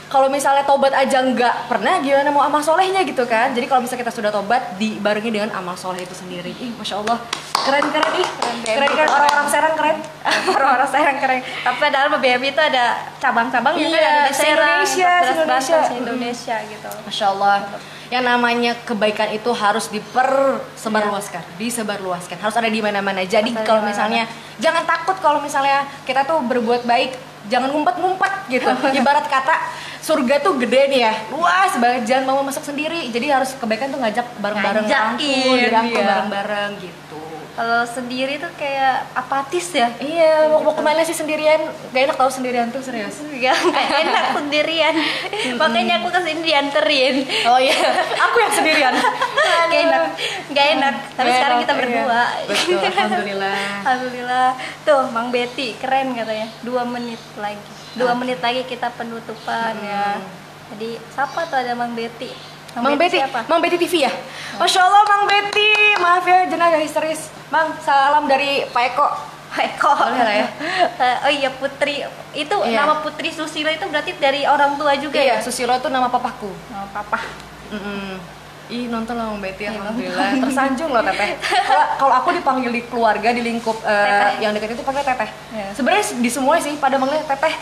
Kalau misalnya tobat aja nggak pernah, gimana mau amal solehnya gitu kan? Jadi kalau misalnya kita sudah tobat, dibarengi dengan amal soleh itu sendiri. Masya Allah, keren orang-orang Serang keren. Orang-orang Serang keren. Tapi padahal BMI itu ada cabang-cabangnya Iya, kan, ada di Serang, se-Indonesia. Indonesia gitu. Masya Allah. Yang namanya kebaikan itu harus disebarluaskan, disebarluaskan. Harus ada di mana-mana. Jadi kalau misalnya jangan takut kalau misalnya kita tuh berbuat baik, jangan ngumpet-ngumpet gitu. Ibarat kata surga tuh gede nih ya, luas banget, jangan mau masuk sendiri. Jadi harus kebaikan tuh ngajak bareng-bareng, dirangkul bareng-bareng gitu. Kalau sendiri tuh kayak apatis ya. Iya, mau kemana sih sendirian? Gak enak tau sendirian tuh, serius. Gak enak sendirian. Makanya aku kesini dianterin. Oh iya, aku yang sendirian. Gak enak. Tapi sekarang kita berdua. Betul, alhamdulillah. Alhamdulillah. Tuh, Mang Betty keren katanya. 2 menit lagi. 2 menit lagi kita penutupan ya. Jadi siapa tuh ada Mang Betty? Mang Betty, siapa? Mang Betty TV ya? Masya Allah Mang Betty, maaf ya jenazah histeris. Mang, salam dari Pak Eko. Eko. Boleh lah ya. Oh iya Putri. Itu Iya. nama Putri Susilo itu berarti dari orang tua juga Iya, ya? Susilo itu nama papaku. Nama papa. Ih nonton lah Mang Betty, alhamdulillah. Tersanjung loh Teteh. Kalau aku dipanggil di keluarga, di lingkup yang dekat itu panggil Teteh. Iya. Sebenarnya di semua sih pada manggilnya Teteh,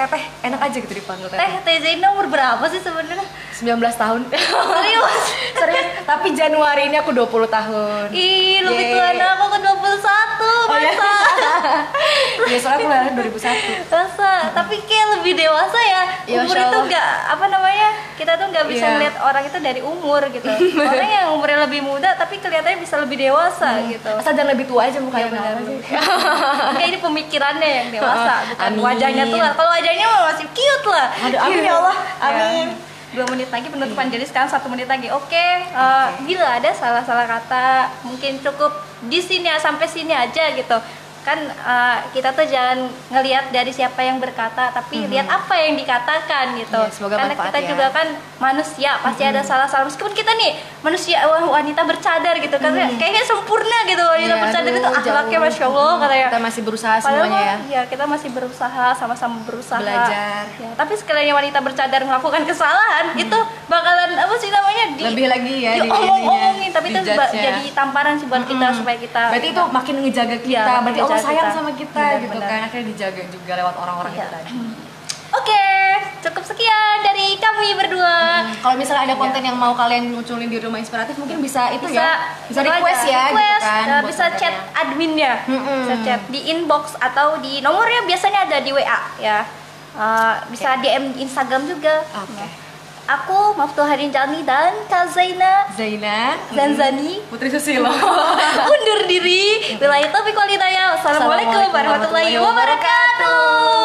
enak aja gitu dipanggil Teteh. Teh Zaina umur berapa sih sebenarnya? 19 tahun. Serius? Serius. Tapi Januari ini aku 20 tahun. Ih, lebih Yeay. tua aku ke 21, Oh, iya? masa? Iya, soalnya aku lahir 2001. Masa? Tapi kayak lebih dewasa ya. Ya, Umur Masya itu Allah. nggak, apa namanya, kita tuh nggak bisa Iya. ngeliat orang itu dari umur gitu. Orang yang umurnya lebih muda tapi kelihatannya bisa lebih dewasa gitu. Asal jangan lebih tua aja mukanya. Iya, benar. kenapa sih? Kayak ini pemikirannya yang dewasa, bukan Amin. wajahnya tua. Kalau wajahnya mah masih cute lah. Aduh, amin ya Allah. Amin. 2 menit lagi penutupan, jadi sekarang 1 menit lagi. Oke, bila ada salah-salah kata, mungkin cukup di sini sampai sini aja gitu. Kan kita tuh jangan ngelihat dari siapa yang berkata, tapi lihat apa yang dikatakan gitu. Iya, semoga karena manfaat kita ya. juga kan manusia, pasti ada salah-salah. Meskipun kita nih manusia wanita bercadar gitu, karena kayaknya sempurna gitu wanita Iya, bercadar aduh, itu akhlaknya jauh. masya Allah katanya. Kita masih berusaha Padahal semuanya ya. ya kita masih berusaha, sama-sama berusaha Belajar. ya, tapi sekalinya wanita bercadar melakukan kesalahan itu bakalan apa sih namanya Lebih lagi ya di diomong-omongin, ininya, tapi itu dijudge-nya. jadi tamparan sih buat kita supaya kita Berarti itu makin ngejaga kita, Iya, berarti makin Allah ngejaga sayang kita. sama kita gitu Benar-benar. kan. Akhirnya dijaga juga lewat orang-orang Iya. itu tadi. Oke, cukup sekian dari kami berdua. Kalau misalnya ada konten yang mau kalian munculin di Rumah Inspiratif, mungkin bisa itu ya. Bisa itu request aja. ya Request, gitu kan. buat bisa kontennya. chat adminnya, bisa chat di inbox atau di nomornya biasanya ada di WA ya. Bisa DM Instagram juga. Oke. Aku Maftuharin Jalni dan Kak Zaina Zaina, Zanzani Putri Susilo. undur diri. Wilayah taufiq wal hidayah. Wassalamualaikum warahmatullahi wabarakatuh.